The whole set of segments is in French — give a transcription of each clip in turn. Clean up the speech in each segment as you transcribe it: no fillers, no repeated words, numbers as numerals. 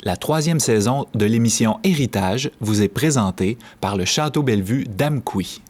La 3e saison de l'émission Héritage vous est présentée par le Château Bellevue d'Amqui.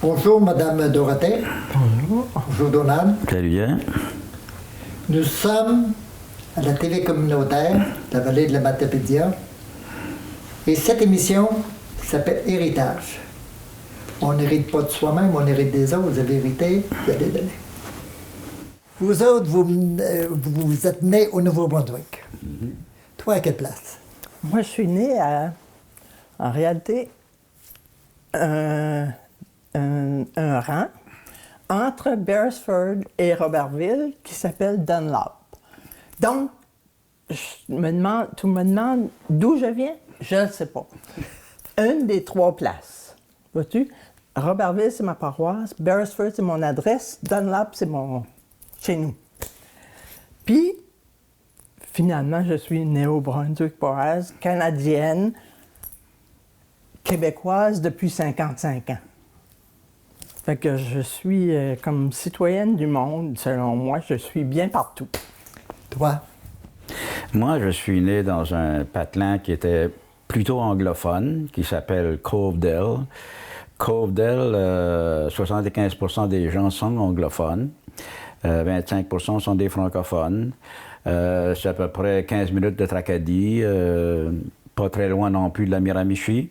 Bonjour, Madame Dorothée. Bonjour. Bonjour, Donald. Très bien. Nous sommes à la télé communautaire, la vallée de la Matapédia. Et cette émission s'appelle Héritage. On n'hérite pas de soi-même, on hérite des autres. Vous avez hérité, vous allez donner. Vous autres, vous êtes nés au Nouveau-Brunswick. Toi, à quelle place? Moi, je suis née en réalité, un rang entre Beresford et Robertville qui s'appelle Dunlop. Donc, tu me demandes d'où je viens? Je ne sais pas. Une des 3 places. Vois-tu? Robertville, c'est ma paroisse. Beresford, c'est mon adresse. Dunlop, c'est chez nous. Puis, finalement, je suis née au Brunswick-Boise, canadienne, québécoise depuis 55 ans. Fait que je suis comme citoyenne du monde, selon moi, je suis bien partout. Toi? Moi, je suis né dans un patelin qui était plutôt anglophone, qui s'appelle Covedale. Covedale, 75% des gens sont anglophones, 25% sont des francophones. C'est à peu près 15 minutes de Tracadie, pas très loin non plus de la Miramichi.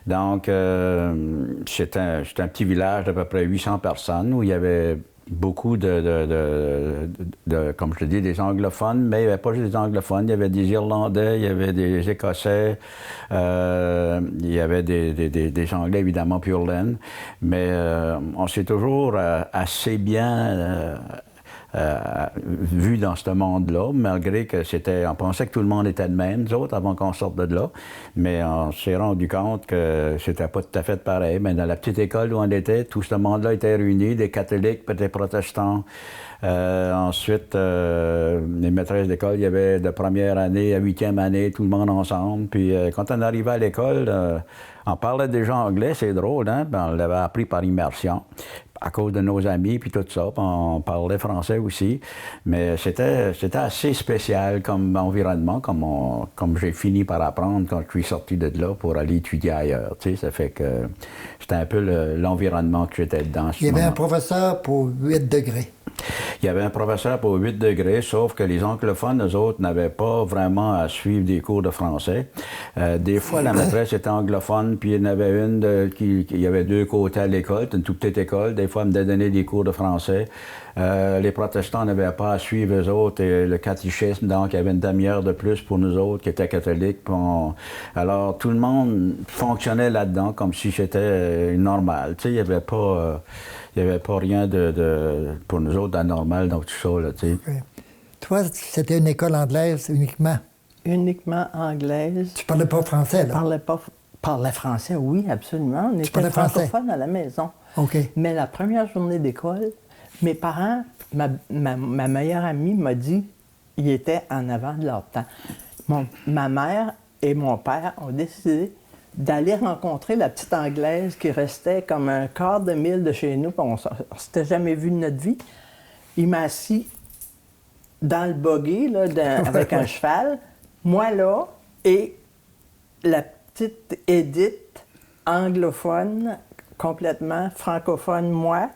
Donc, c'est un petit village d'à peu près 800 personnes où il y avait beaucoup comme je te dis, des anglophones, mais il n'y avait pas juste des anglophones, il y avait des Irlandais, il y avait des Écossais, il y avait des Anglais, évidemment, pure laine, mais on s'est toujours assez bien vu dans ce monde-là, malgré que on pensait que tout le monde était de même, nous autres, avant qu'on sorte de là, mais on s'est rendu compte que c'était pas tout à fait pareil. Mais dans la petite école où on était, tout ce monde-là était réuni, des catholiques, des protestants. Ensuite, les maîtresses d'école, il y avait de première année à 8e année, tout le monde ensemble. Puis quand on arrivait à l'école, on parlait déjà anglais, c'est drôle, hein? Ben, on l'avait appris par immersion, à cause de nos amis, puis tout ça. Puis on parlait français aussi. Mais c'était assez spécial comme environnement, comme j'ai fini par apprendre quand je suis sorti de là pour aller étudier ailleurs. Tu sais, ça fait que c'était un peu l'environnement que j'étais dedans. Il y avait un professeur pour 8 degrés. Il y avait un professeur pour 8 degrés, sauf que les anglophones, eux autres, n'avaient pas vraiment à suivre des cours de français. Des fois, la maîtresse était anglophone, puis il y en avait une il y avait 2 côtés à l'école, une toute petite école. Des fois, elle me donnait des cours de français. Les protestants n'avaient pas à suivre eux autres et le catéchisme, donc il y avait une demi-heure de plus pour nous autres qui étaient catholiques. Alors, tout le monde fonctionnait là-dedans comme si c'était normal. Tu sais, il n'y avait pas rien pour nous autres d'anormal dans tout ça, là, tu sais. Okay. Toi, c'était une école anglaise uniquement? Uniquement anglaise. Tu parlais pas français, là? Parlais français, oui, absolument. On était francophone à la maison. OK. Mais la première journée d'école, mes parents, ma meilleure amie m'a dit qu'ils étaient en avant de leur temps. Ma mère et mon père ont décidé d'aller rencontrer la petite Anglaise qui restait comme un quart de mille de chez nous, puis on ne s'était jamais vu de notre vie. Il m'a assis dans le buggy, là, avec un cheval, moi là, et la petite Edith, anglophone, complètement francophone, moi.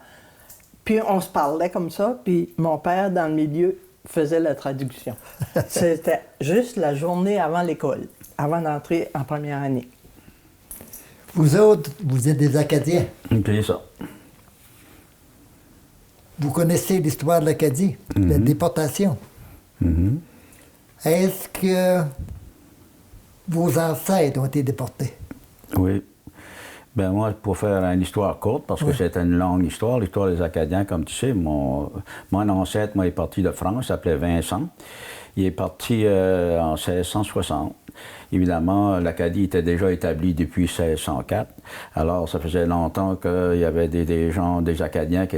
Puis on se parlait comme ça, puis mon père, dans le milieu, faisait la traduction. C'était juste la journée avant l'école, avant d'entrer en première année. Vous autres, vous êtes des Acadiens. C'est ça. Vous connaissez l'histoire de l'Acadie, la déportation. Est-ce que vos ancêtres ont été déportés? Oui. Ben moi, pour faire une histoire courte, parce que c'était une longue histoire, l'histoire des Acadiens, comme tu sais, mon ancêtre, moi, est parti de France, il s'appelait Vincent. Il est parti en 1660. Évidemment, l'Acadie était déjà établie depuis 1604. Alors, ça faisait longtemps qu'il y avait des gens, des Acadiens qui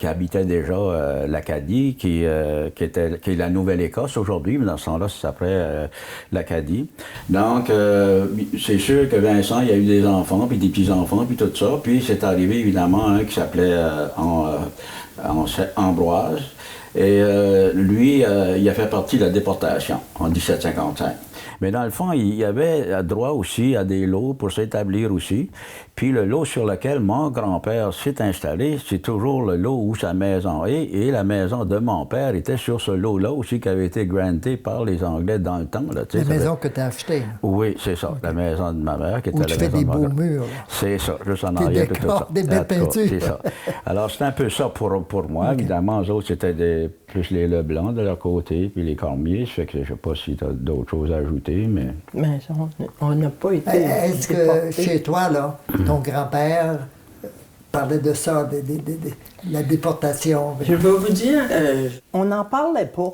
habitaient déjà l'Acadie, qui est la Nouvelle-Écosse aujourd'hui, mais dans ce temps-là, ça s'appelait l'Acadie. Donc, c'est sûr que Vincent, il y a eu des enfants, puis des petits-enfants, puis tout ça. Puis c'est arrivé, évidemment, un qui s'appelait Ambroise. Et lui, il a fait partie de la déportation en 1755. Mais dans le fond, il y avait droit aussi à des lots pour s'établir aussi. Puis le lot sur lequel mon grand-père s'est installé, c'est toujours le lot où sa maison est. Et la maison de mon père était sur ce lot-là aussi qui avait été granté par les Anglais dans le temps. Là, la maison que tu as achetée. Là. Oui, c'est ça. La maison de ma mère qui était où la tu maison fais des de mon beaux grand. murs. C'est ça, juste en Des arrière. Tout ça. Des belles peintures. C'est ça. Alors c'est un peu ça pour moi. Évidemment, eux autres, c'était plus les Leblanc de leur côté, puis les Cormier. Ça fait que je ne sais pas si tu as d'autres choses à ajouter, mais... Mais on n'a pas été... Est-ce que chez toi, là, ton grand-père parlait de ça, de la déportation? Je vais vous dire, on n'en parlait pas.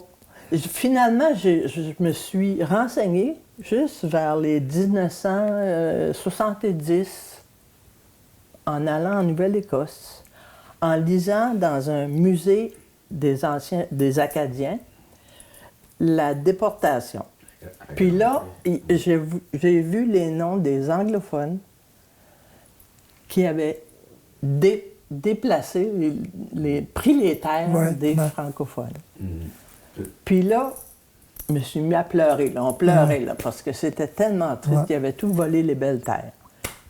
Finalement, je me suis renseignée juste vers les 1970 en allant en Nouvelle-Écosse, en lisant dans un musée des Acadiens la déportation. Puis là, j'ai vu les noms des anglophones qui avaient déplacé, pris les terres des francophones. Puis là, je me suis mis à pleurer. Là. On pleurait, là, parce que c'était tellement triste qu'ils avaient tout volé les belles terres.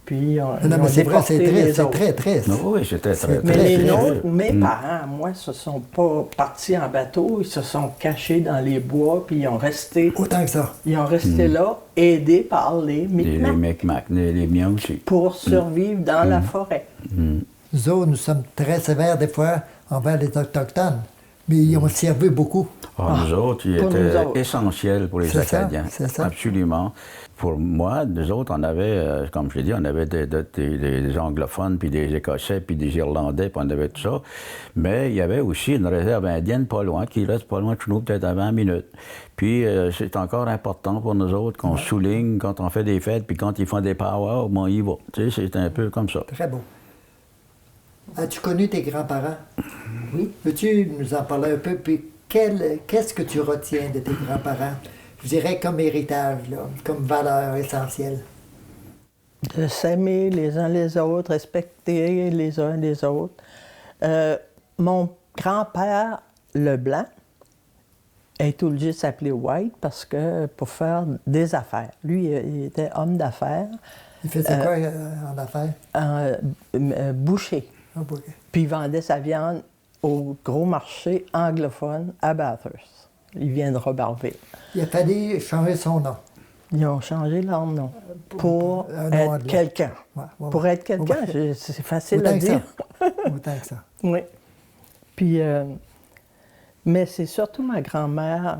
Puis on c'est vrai, c'est très triste. Oui, c'était très mais triste. les nôtres, mes parents, moi, se sont pas partis en bateau, ils se sont cachés dans les bois, puis ils ont resté... Autant que ça. Ils ont resté là, aidés par les Micmacs. Les Micmacs, les miens aussi. Pour survivre dans la forêt. Nous autres, nous sommes très sévères des fois envers les Autochtones, mais ils ont servi beaucoup. Nous autres, ils étaient essentiels pour les Acadiens. C'est ça. Absolument. Pour moi, nous autres, on avait, comme je l'ai dit, on avait des anglophones, puis des Écossais, puis des Irlandais, puis on avait tout ça. Mais il y avait aussi une réserve indienne pas loin, qui reste pas loin de chez nous, peut-être à 20 minutes. Puis c'est encore important pour nous autres qu'on souligne quand on fait des fêtes, puis quand ils font des powwows, on y va. Tu sais, c'est un peu comme ça. Très beau. As-tu connu tes grands-parents? Oui. Peux-tu nous en parler un peu, puis qu'est-ce que tu retiens de tes grands-parents? Je dirais comme héritage, là, comme valeur essentielle. De s'aimer les uns les autres, respecter les uns les autres. Mon grand-père Leblanc est obligé de s'appeler White parce que pour faire des affaires. Lui, il était homme d'affaires. Il faisait quoi en affaires? Boucher. Puis il vendait sa viande au gros marché anglophone à Bathurst. Il vient de Robertville. Il a fallu changer son nom. Ils ont changé leur nom pour être quelqu'un. Pour être quelqu'un, c'est facile à dire. Autant que ça. Oui. Puis, mais c'est surtout ma grand-mère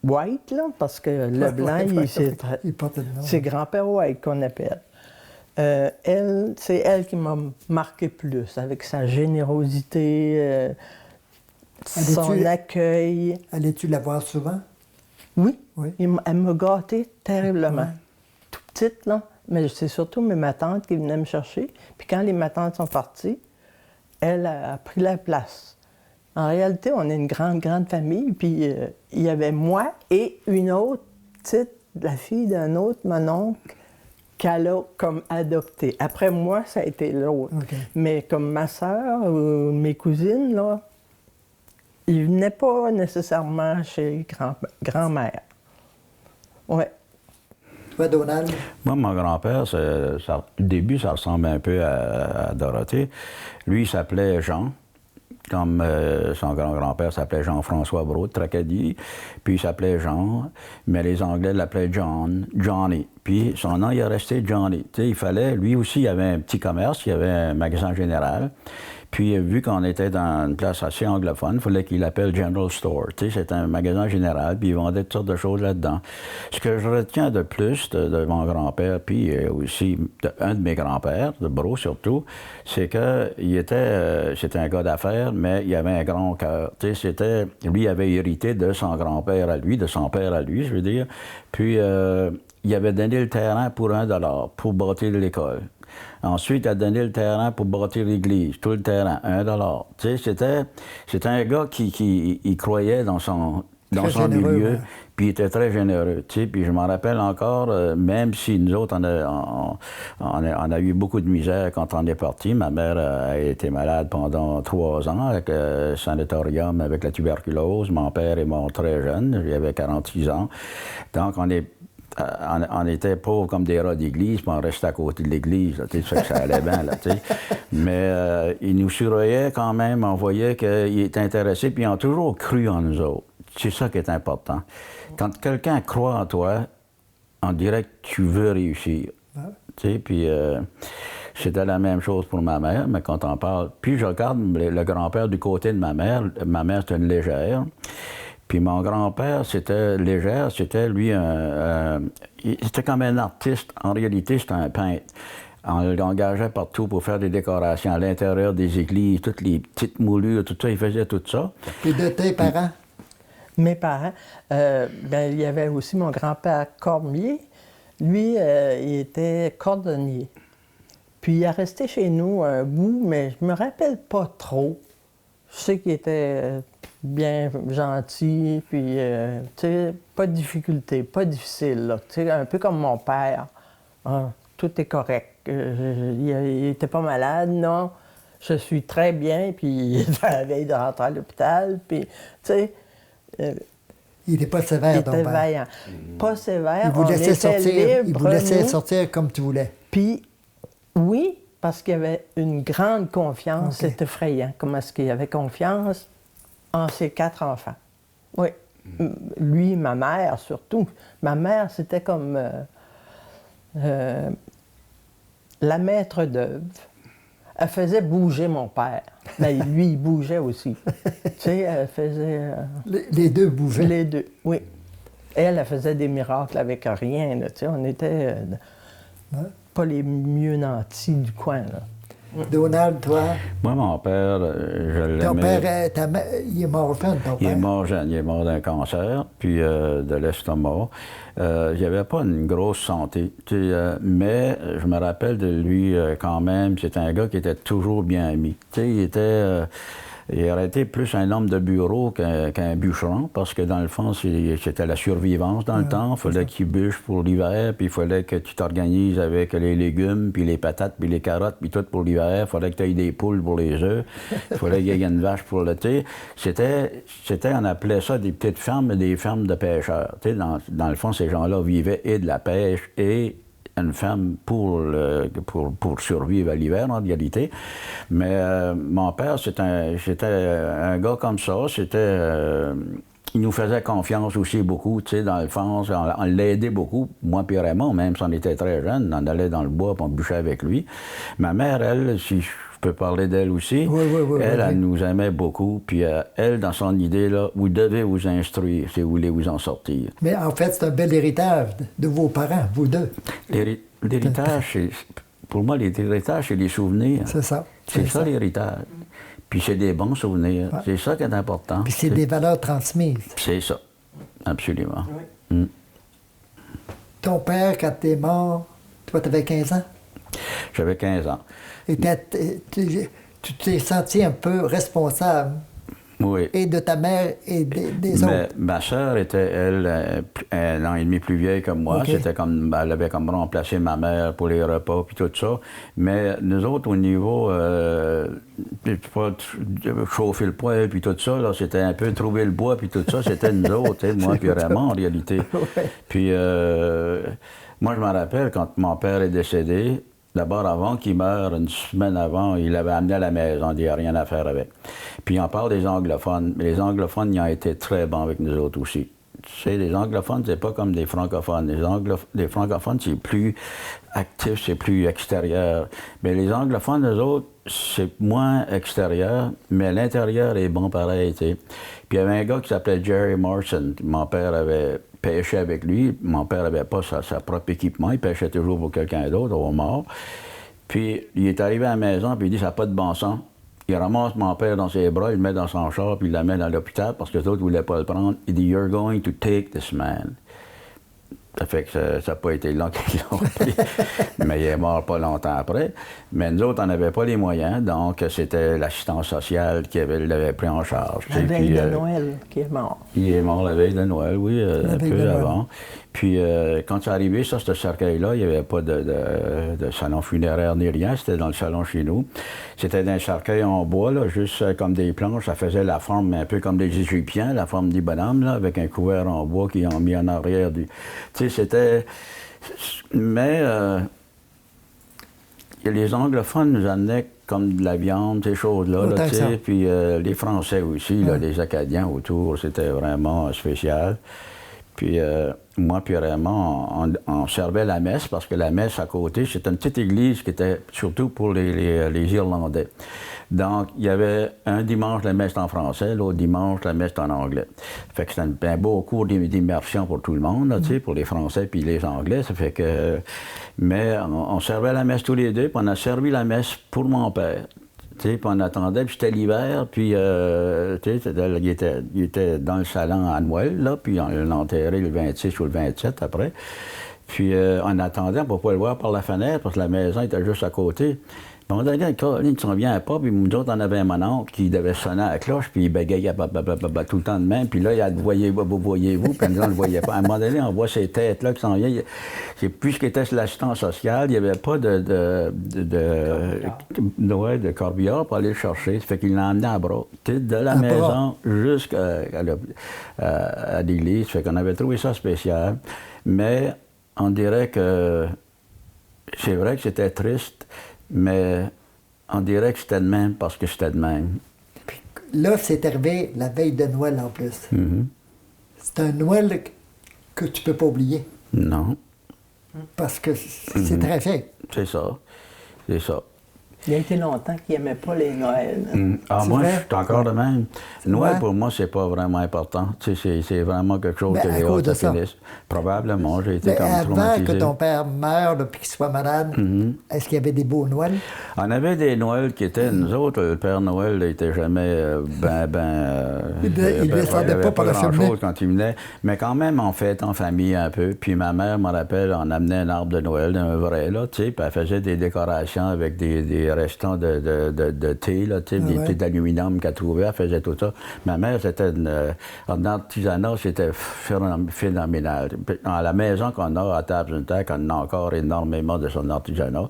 White, là, parce que Leblanc, c'est grand-père White qu'on appelle. C'est elle qui m'a marqué plus, avec sa générosité, son accueil. Allais-tu la voir souvent? Oui. Elle m'a gâtée terriblement. Tout petite, là. Mais c'est surtout ma tante qui venait me chercher. Puis quand les matantes sont parties, elle a pris la place. En réalité, on est une grande famille. Puis il y avait moi et une autre petite, la fille d'un autre, mon oncle, qu'elle a comme adoptée. Après moi, ça a été l'autre. Mais comme ma sœur ou mes cousines, là, il venait pas nécessairement chez grand-mère. Oui. Toi, Donald? Moi, mon grand-père, au début, ça ressemble un peu à Dorothée. Lui, il s'appelait Jean, comme son grand-grand-père s'appelait Jean-François Brault de Tracadie, puis il s'appelait Jean, mais les Anglais l'appelaient Johnny. Puis son nom, il est resté Johnny. Tu sais, il fallait, lui aussi, il avait un petit commerce, il avait un magasin général. Puis, vu qu'on était dans une place assez anglophone, il fallait qu'il l'appelle General Store. Tu sais, c'est un magasin général, puis il vendait toutes sortes de choses là-dedans. Ce que je retiens de plus de mon grand-père, puis aussi un de mes grands-pères, de Brault surtout, c'est qu'il était, c'était un gars d'affaires, mais il avait un grand cœur. Tu sais, lui, il avait hérité de son grand-père à lui, de son père à lui, je veux dire. Puis, il avait donné le terrain pour $1 pour bâtir l'école. Ensuite, il a donné le terrain pour bâtir l'église, tout le terrain, $1. Tu sais, c'était un gars qui croyait dans son milieu, ouais. Puis il était très généreux. Tu sais, puis je m'en rappelle encore, même si nous autres, on a eu beaucoup de misère quand on est parti. Ma mère a été malade pendant 3 ans avec le sanatorium, avec la tuberculose. Mon père est mort très jeune, j'avais 46 ans. Donc, on était pauvres comme des rats d'église, puis on restait à côté de l'église, tu sais, ça allait bien, là, tu sais. Mais il nous surveillait quand même, on voyait qu'il était intéressé, puis ils ont toujours cru en nous autres. C'est ça qui est important. Quand quelqu'un croit en toi, on dirait que tu veux réussir. Ouais. Tu sais, puis c'était la même chose pour ma mère, mais quand on parle... Puis je regarde le grand-père du côté de ma mère c'était une légère. Puis mon grand-père, c'était légère, c'était lui c'était comme un artiste. En réalité, c'était un peintre. On l'engageait partout pour faire des décorations à l'intérieur des églises, toutes les petites moulures, tout ça, il faisait tout ça. Puis de tes parents? Mes parents, il y avait aussi mon grand-père Cormier. Lui, il était cordonnier. Puis il est resté chez nous un bout, mais je me rappelle pas trop. Je sais qu'il était bien gentil, puis, tu sais, pas de difficulté, pas difficile, là. Tu sais, un peu comme mon père. Hein, tout est correct. Il était pas malade, non. Je suis très bien, puis il était à la veille de rentrer à l'hôpital, puis, tu sais... il n'était pas sévère, ton père. Il était vaillant. Pas sévère, il vous laissait sortir, libre, il vous laissait sortir comme tu voulais. Puis, oui, parce qu'il y avait une grande confiance, okay. C'est effrayant. Comment est-ce qu'il avait confiance en ses 4 enfants. Oui. Lui, ma mère, surtout. Ma mère, c'était comme la maître d'œuvre. Elle faisait bouger mon père. Mais lui, il bougeait aussi. Tu sais, elle faisait... Les deux bougeaient? Les deux, oui. Elle faisait des miracles avec rien, là, tu sais. On était pas les mieux nantis du coin, là. Donald, toi? Moi, mon père, je l'aimais. Ton père, il est mort jeune, ton père? Il est mort jeune. Il est mort d'un cancer, puis de l'estomac. Il n'avait pas une grosse santé. Mais je me rappelle de lui quand même. C'était un gars qui était toujours bien mis. Il aurait été plus un homme de bureau qu'un bûcheron, parce que dans le fond, c'était la survivance dans le temps. Il fallait qu'il bûche pour l'hiver, puis il fallait que tu t'organises avec les légumes, puis les patates, puis les carottes, puis tout pour l'hiver. Il fallait que tu aies des poules pour les œufs. Il fallait qu'il y ait une vache pour le thé. On appelait ça des petites fermes, des fermes de pêcheurs. Dans le fond, ces gens-là vivaient et de la pêche et une ferme pour survivre à l'hiver, en réalité. Mais mon père, c'était un gars comme ça. Il nous faisait confiance aussi beaucoup, tu sais, dans le fond. On l'aidait beaucoup. Moi et Raymond, même si on était très jeunes, on allait dans le bois et on bûchait avec lui. Ma mère, elle, si je peux parler d'elle aussi, elle nous aimait beaucoup. Puis elle, dans son idée, là, vous devez vous instruire si vous voulez vous en sortir. Mais en fait, c'est un bel héritage de vos parents, vous deux. L'héritage, pour moi, l'héritage, c'est les souvenirs. C'est ça. C'est ça l'héritage. Puis c'est des bons souvenirs. Ouais. C'est ça qui est important. Puis c'est des valeurs transmises. C'est ça. Absolument. Oui. Ton père, quand t'es mort, toi, t'avais 15 ans? J'avais 15 ans. Et tu t'es senti un peu responsable Oui. et de ta mère et des Mais autres. ma sœur était, elle, un an et demi plus vieille que moi. OK. C'était comme, elle avait comme remplacé ma mère pour les repas puis tout ça. Mais nous autres, au niveau, pas chauffer le poêle puis tout ça, là, c'était un peu trouver le bois puis tout ça, c'était nous autres, hein, moi puis Raymond, en réalité. Ouais. Puis moi, je me rappelle quand mon père est décédé. D'abord, avant qu'il meure, une semaine avant, il l'avait amené à la maison, il n'y a rien à faire avec. Puis on parle des anglophones, mais les anglophones, ils ont été très bons avec nous autres aussi. Tu sais, les anglophones, c'est pas comme des francophones. Les francophones, c'est plus actif, c'est plus extérieur. Mais les anglophones, eux autres, c'est moins extérieur, mais l'intérieur est bon pareil, tu sais. Puis il y avait un gars qui s'appelait Jerry Morrison. Mon père avait pêché avec lui. Mon père n'avait pas sa propre équipement. Il pêchait toujours pour quelqu'un d'autre, au mort. Puis il est arrivé à la maison, puis il dit « ça n'a pas de bon sens ». Il ramasse mon père dans ses bras, il le met dans son char, puis il l'amène à l'hôpital parce que les autres ne voulaient pas le prendre. Il dit « You're going to take this man ». Ça fait que ça n'a pas été long qu'ils l'ont pris. Mais il est mort pas longtemps après. Mais nous autres, on n'avait pas les moyens, donc c'était l'assistance sociale qui l'avait pris en charge. La veille de Noël qui est mort. Il est mort la veille de Noël, oui, un peu avant. Puis quand c'est arrivé, ça, ce cercueil-là, il n'y avait pas de salon funéraire ni rien, c'était dans le salon chez nous. C'était un cercueil en bois, là, juste comme des planches, ça faisait la forme un peu comme des Égyptiens, la forme des bonhommes, là, avec un couvert en bois qu'ils ont mis en arrière du... Tu sais, c'était... Mais les anglophones nous amenaient comme de la viande, ces choses-là, là, tu sais, puis les Français aussi, là, les Acadiens autour, c'était vraiment spécial. Puis moi, puis Raymond, on servait la messe, parce que la messe à côté, c'était une petite église qui était surtout pour les Irlandais. Donc, il y avait un dimanche la messe en français, l'autre dimanche la messe en anglais. Fait que c'était un beau cours d'immersion pour tout le monde, là, tu sais, pour les Français puis les Anglais. Ça fait que... Mais on servait la messe tous les deux, puis on a servi la messe pour mon père. Puis on attendait, puis c'était l'hiver, puis il était dans le salon à Noël, là, puis on l'a enterré le 26 ou le 27 après. Puis on attendait, on ne pouvait pas le voir par la fenêtre, parce que la maison était juste à côté. Puis on disait, il ne s'en vient pas, puis nous autres, on avait un mon oncle qui devait sonner à la cloche, puis il bégayait tout le temps de même, puis là, il a dit, voyez-vous, puis nous, on ne le voyait pas. À un moment donné, on voit ces têtes-là qui s'en viennent. Puisqu'il était sur l'assistance sociale, il n'y avait pas de corbillard pour aller le chercher. Ça fait qu'il l'a emmené à bras, de la maison jusqu'à l'église. Ça fait qu'on avait trouvé ça spécial. Mais on dirait que c'est vrai que c'était triste, mais on dirait que c'était de même parce que c'était de même. Puis là, c'est arrivé la veille de Noël en plus. C'est un Noël que tu peux pas oublier. Non. Parce que c'est très fait. C'est ça. C'est ça. Il y a été longtemps qu'il n'aimait pas les Noëls. Moi, je suis encore de même. Noël, pour moi, c'est pas vraiment important. Tu sais, c'est vraiment quelque chose que les autres finissent. Probablement, j'ai été comme traumatisé. Avant que ton père meure, puis qu'il soit malade, est-ce qu'il y avait des beaux Noëls? On avait des Noëls qui étaient... Nous autres, le Père Noël n'était jamais il ne descendait pas par la cheminée. grand-chose quand il venait. Mais quand même, on fête en famille un peu. Puis ma mère, me rappelle, on amenait un arbre de Noël, un vrai, là, tu sais, puis elle faisait des décorations avec des restants de thé, là, tu sais, des thés d'aluminium qu'elle trouvait, elle faisait tout ça. Ma mère, c'était en artisanat, c'était phénoménal. À la maison qu'on a à Table-Juntac, on a encore énormément de son artisanat.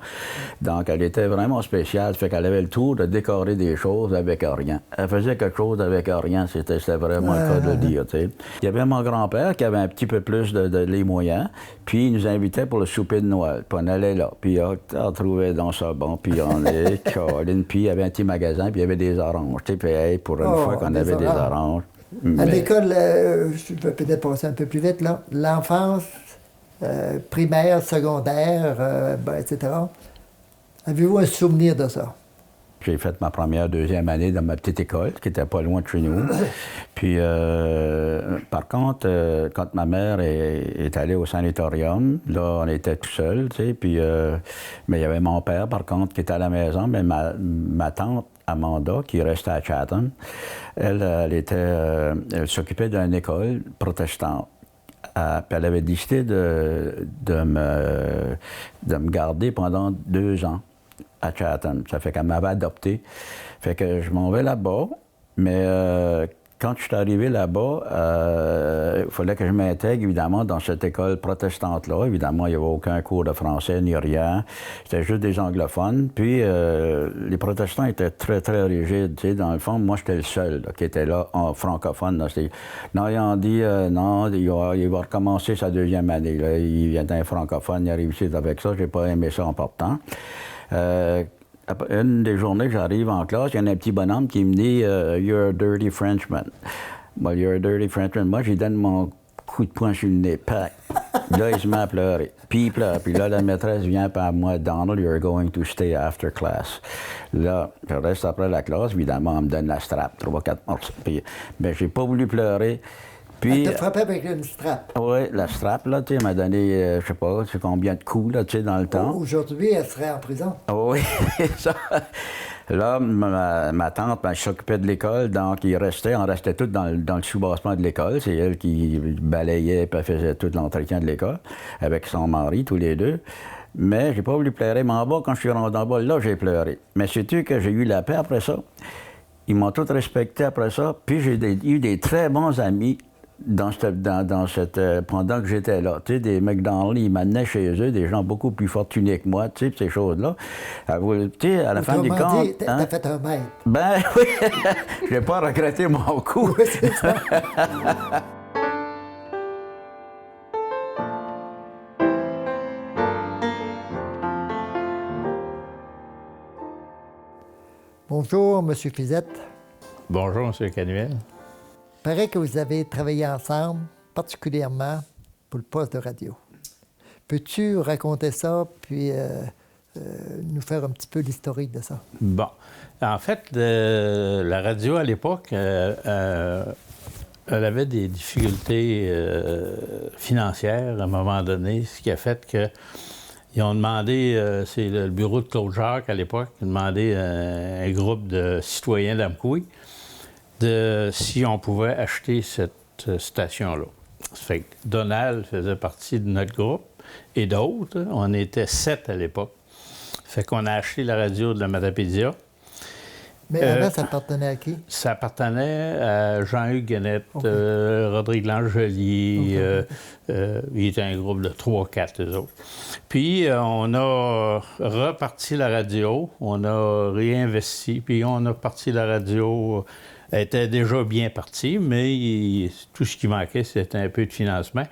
Donc, elle était vraiment spéciale, fait qu'elle avait le tour de décorer des choses avec rien. Elle faisait quelque chose avec rien, c'était vraiment le cas de le dire, tu sais. Il y avait mon grand-père qui avait un petit peu plus les moyens, puis il nous invitait pour le souper de Noël. Puis on allait là, puis on trouvait dans ça bon, puis on est Caroline, puis il y avait un petit magasin, puis il y avait des oranges. Tu sais, puis hey, pour une fois qu'on avait des oranges. À l'école, je vais peut-être passer un peu plus vite, là, l'enfance, primaire, secondaire, etc. Avez-vous un souvenir de ça? J'ai fait ma première, deuxième année dans ma petite école, qui était pas loin de chez nous. Puis, par contre, quand ma mère est allée au sanatorium, là, on était tout seuls, tu sais, puis... mais il y avait mon père, par contre, qui était à la maison, mais ma tante, Amanda, qui restait à Chatham, elle s'occupait d'une école protestante. Puis elle avait décidé de me garder pendant 2 ans à Chatham. Ça fait qu'elle m'avait adopté. Fait que je m'en vais là-bas, Mais quand je suis arrivé là-bas, il fallait que je m'intègre, évidemment, dans cette école protestante-là. Évidemment, il n'y avait aucun cours de français ni rien. C'était juste des anglophones. Puis, les protestants étaient très, très rigides. Tu sais, dans le fond, moi, j'étais le seul là, qui était là, en francophone. Là. Non, ils ont dit, non, il va recommencer sa deuxième année. Là. Il était un francophone, il a réussi avec ça. J'ai pas aimé ça en partant. Une des journées, j'arrive en classe, il y a un petit bonhomme qui me dit You're a dirty Frenchman. Well, you're a dirty Frenchman. Moi, je lui donne mon coup de poing sur le nez. Pac. Là, il se met à pleurer. Puis il pleure. Puis là, la maîtresse vient par moi Donald, you're going to stay after class. Là, je reste après la classe. Évidemment, on me donne la strap, 3-4 morceaux. Puis, ben, j'ai pas voulu pleurer. Puis, elle t'a frappé avec une strap. Oui, la strap, là, tu sais, elle m'a donné, je sais pas, tu sais combien de coups, là, tu sais, dans le temps. Aujourd'hui, elle serait en prison. Oui, ça. Là, ma tante, elle s'occupait de l'école, donc on restait tous dans le sous-bassement de l'école. C'est elle qui balayait et faisait tout l'entretien de l'école, avec son mari, tous les deux. Mais j'ai pas voulu pleurer, mais en bas, quand je suis rentré en bas, là, j'ai pleuré. Mais sais-tu que j'ai eu la paix après ça? Ils m'ont tous respecté après ça, puis j'ai eu des très bons amis pendant que j'étais là. Tu sais, des McDonald's, ils m'amenaient chez eux, des gens beaucoup plus fortunés que moi, tu sais, ces choses-là. Tu sais, à la fin du compte... T'as fait un maître. Ben oui, je n'ai pas regretté mon coup. Oui, c'est ça. Bonjour, M. Fizette. Bonjour, M. Canuel. Paraît que vous avez travaillé ensemble, particulièrement pour le poste de radio. Peux-tu raconter ça, puis nous faire un petit peu l'historique de ça? Bon. En fait, la radio, à l'époque, elle avait des difficultés financières à un moment donné, ce qui a fait qu'ils ont demandé, c'est le bureau de Claude Jacques à l'époque, qui a demandé à un groupe de citoyens d'Amqui si on pouvait acheter cette station-là. Ça fait que Donald faisait partie de notre groupe et d'autres. On était 7 à l'époque. Fait qu'on a acheté la radio de la Matapédia. Mais avant, ça appartenait à qui? Ça appartenait à Jean-Hugues Guenette, Rodrigue Langelier. Il était un groupe de 3-4, eux autres. Puis, on a reparti la radio, on a réinvesti, puis on a parti la radio. Elle était déjà bien partie, mais tout ce qui manquait, c'était un peu de financement.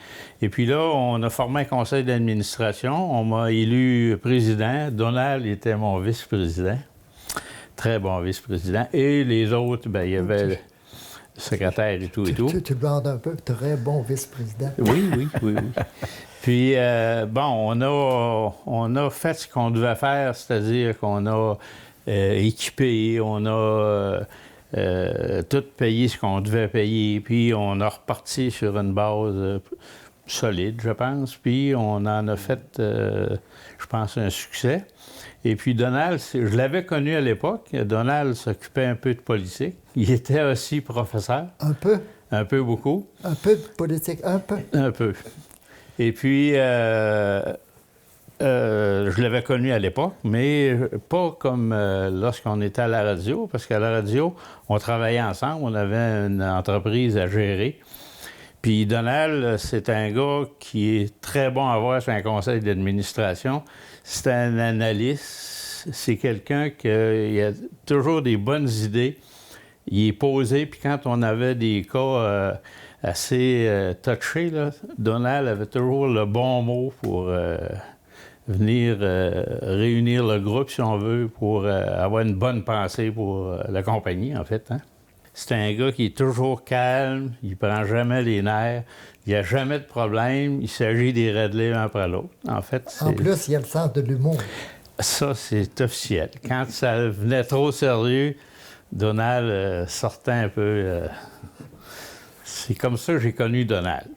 Et puis là, on a formé un conseil d'administration. On m'a élu président. Donald était mon vice-président. Très bon vice-président. Et les autres, bien, il y avait le secrétaire et tout et tout. Tu bandes un peu. Très bon vice-président. Oui. Puis, bon, on a fait ce qu'on devait faire, c'est-à-dire qu'on a équipé, on a... tout payer ce qu'on devait payer, puis on a reparti sur une base solide, je pense, puis on en a fait, je pense, un succès. Et puis Donald, je l'avais connu à l'époque, Donald s'occupait un peu de politique, il était aussi professeur. Un peu? Un peu beaucoup. Un peu de politique, un peu? Un peu. Et puis... je l'avais connu à l'époque, mais pas comme lorsqu'on était à la radio, parce qu'à la radio, on travaillait ensemble, on avait une entreprise à gérer. Puis Donald, c'est un gars qui est très bon à voir sur un conseil d'administration. C'est un analyste, c'est quelqu'un qui a toujours des bonnes idées. Il est posé, puis quand on avait des cas assez touchés, là, Donald avait toujours le bon mot pour... venir réunir le groupe, si on veut, pour avoir une bonne pensée pour la compagnie, en fait. Hein? C'est un gars qui est toujours calme, il prend jamais les nerfs, il n'y a jamais de problème, il s'agit d'y régler un après l'autre. En fait, en plus, il y a le sens de l'humour. Ça, c'est officiel. Quand ça venait trop sérieux, Donald sortait un peu... C'est comme ça que j'ai connu Donald.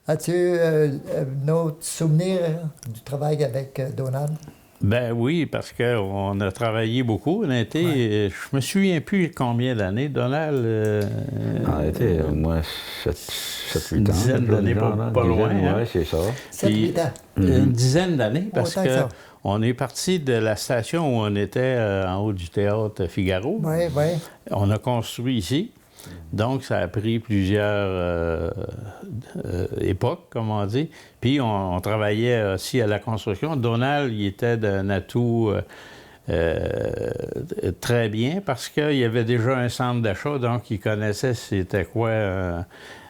As-tu un autre souvenir du travail avec Donald? Ben oui, parce qu'on a travaillé beaucoup. On a été, je me souviens plus combien d'années. Donald... on a été au moins 7-8 ans. Une dizaine d'années, pas loin. Oui, c'est ça. 7-8 ans. Une dizaine d'années, parce Autant que ça. On est parti de la station où on était en haut du théâtre Figaro. Oui, oui. On a construit ici. Donc, ça a pris plusieurs époques, comme on dit. Puis, on travaillait aussi à la construction. Donald, il était d'un atout très bien parce qu'il y avait déjà un centre d'achat, donc il connaissait c'était quoi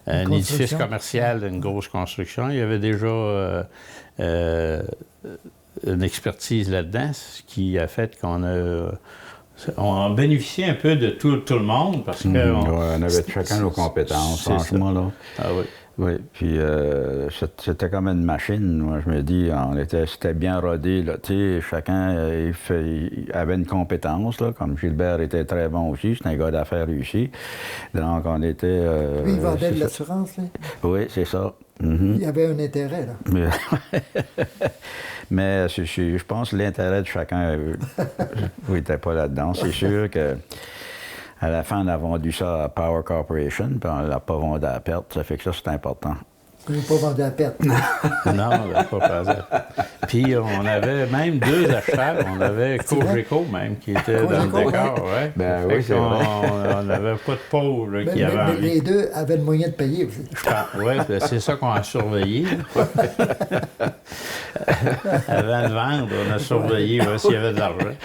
un édifice commercial, une grosse construction. Il y avait déjà une expertise là-dedans, ce qui a fait qu'on a bénéficié un peu de tout le monde parce que... on avait chacun nos compétences, franchement, là. Ah oui. Oui, puis c'était comme une machine. Moi, je me dis, c'était bien rodé, là. Tu sais, chacun il avait une compétence, là. Comme Gilbert était très bon aussi, c'est un gars d'affaires réussi. Donc, on était... Lui, il vendait de l'assurance, là. Oui, c'est ça. Il y avait un intérêt, là. Mais je pense que l'intérêt de chacun n'était pas là-dedans. C'est sûr que à la fin, on a vendu ça à Power Corporation, puis on ne l'a pas vendu à perte. Ça fait que ça, c'est important. Vous n'avez pas vendu à perte. Non, on n'a pas passé. Puis on avait même 2 acheteurs. On avait Cogeco même qui était dans le décor. Ouais. Ben oui, c'est vrai. On n'avait pas de pauvre qui avait mais envie. les deux avaient le moyen de payer aussi. Oui, c'est ça qu'on a surveillé. Avant de vendre, on a surveillé s'il y avait de l'argent.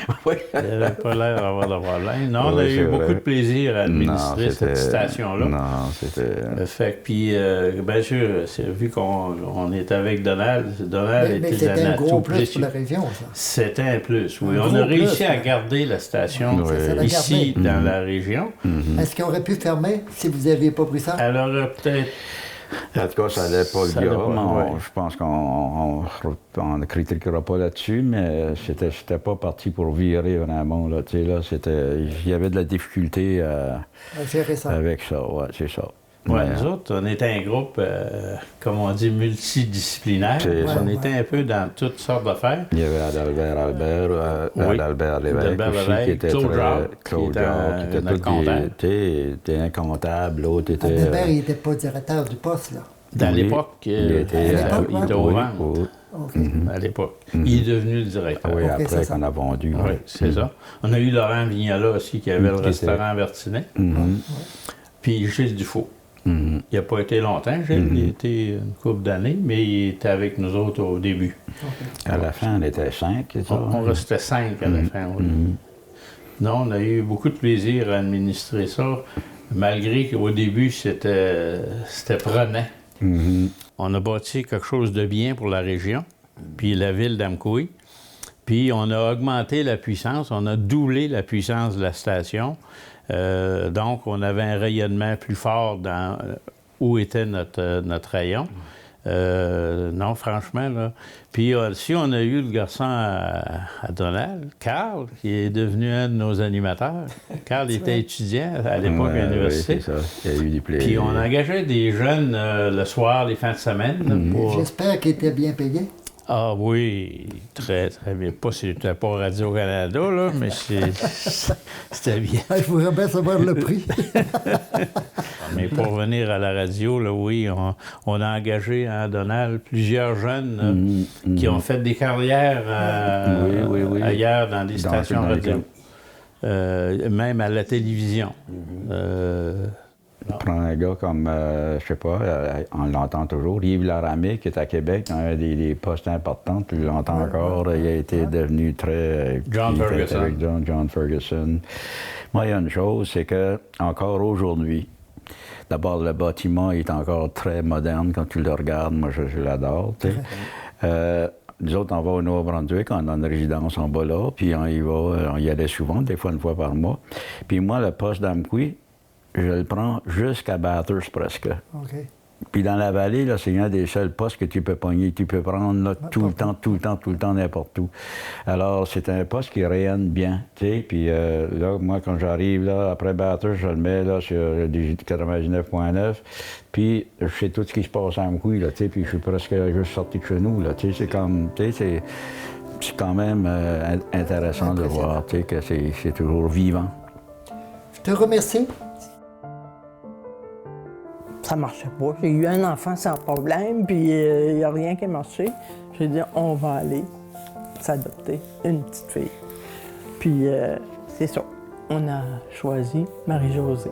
Il n'avait pas l'air d'avoir de problème. Non, on a eu beaucoup de plaisir à administrer cette station-là. Non, c'était... Fait que, puis, bien sûr, vu qu'on est avec Donald Mais était c'était un gros plus précieux. pour la région, ça. C'était un plus, oui. Un On a gros réussi plus, à garder la station Oui. ici, dans la région. Est-ce qu'on aurait pu fermer si vous n'aviez pas pris ça? Alors, peut-être... En tout cas, ça n'allait pas Ça le allait gars, pas, mais ouais. je pense qu'on ne critiquera pas là-dessus, mais c'était pas parti pour virer vraiment. Là, tu sais, là, il y avait de la difficulté À gérer ça. avec ça, ouais, c'est ça. Oui, Mais, nous autres, on était un groupe, comme on dit, multidisciplinaire. C'est On ça. était un peu dans toutes sortes d'affaires. il y avait Adalbert Oui. Adalbert Lévesque Adalbert aussi, Lévesque, qui était Claude très... Jacques, Claude qui était Jacques, qui était notre tout comptable. était un comptable, l'autre était... Adalbert, il n'était pas directeur du poste, là. Dans Oui, l'époque, il était l'époque, au oui, ventes. oui. OK. À l'époque. Il est devenu le directeur. Oui, Ok, après c'est ça. qu'on a vendu. Oui, c'est ça. On a eu Laurent Vignola aussi, qui avait le Qui était- restaurant Vertinet. Mhm. Puis Gilles Dufault. Mhm. Il n'a pas été longtemps, Gilles. Il a été une couple d'années, mais il était avec nous autres au début. À la fin, on était 5, c'est ça? On restait 5 à la fin, oui. Non, on a eu beaucoup de plaisir à administrer ça, malgré qu'au début, c'était prenant. Mhm. On a bâti quelque chose de bien pour la région, puis la ville d'Amqui. Puis on a augmenté la puissance, on a doublé la puissance de la station. Donc, on avait un rayonnement plus fort dans où était notre rayon. Non, franchement, là. Puis si on a eu le garçon à Donald, Carl, qui est devenu un de nos animateurs. Carl était étudiant à l'époque à l'université. Oui, c'est ça. Il y a eu des plaisirs. Puis on engageait des jeunes le soir, les fins de semaine. Là, pour... J'espère qu'il était bien payé. Ah oui, très, très bien. C'était pas Radio-Canada, là, mais c'était bien. Je voudrais bien savoir le prix. Mais pour revenir à la radio, là, oui, on a engagé à Donald plusieurs jeunes qui ont fait des carrières Oui. ailleurs dans des stations dans les radio. Même à la télévision. Prends un gars comme, je sais pas, on l'entend toujours, Yves Laramé, qui est à Québec, dans un des postes importants, tu l'entends encore, il a été devenu très... John il fait Ferguson. Avec John Ferguson. Moi, il y a une chose, c'est que encore aujourd'hui, d'abord, le bâtiment est encore très moderne quand tu le regardes, moi je l'adore, tu sais. Nous autres, on va au Nouveau-Brunswick, on a une résidence en bas là, puis on y allait souvent, des fois une fois par mois. Puis moi, le poste d'Amqui, je le prends jusqu'à Bathurst presque. OK. Puis dans la vallée, là, c'est un des seuls postes que tu peux pogner. Tu peux prendre là, tout le temps, n'importe où. Alors, c'est un poste qui rayonne bien, tu sais. Puis là, moi, quand j'arrive, là, après Bathurst, je le mets là, sur le 99.9. Puis je sais tout ce qui se passe à Amqui, là, tu sais. Puis je suis presque juste sorti de chez nous, là, tu sais. C'est comme, tu sais, c'est quand même intéressant de voir, tu sais, que c'est toujours vivant. Je te remercie. Ça marchait pas. J'ai eu un enfant sans problème, puis il n'y a rien qui a marché. J'ai dit, on va aller. s'adopter une petite fille. Puis c'est ça, on a choisi Marie-Josée.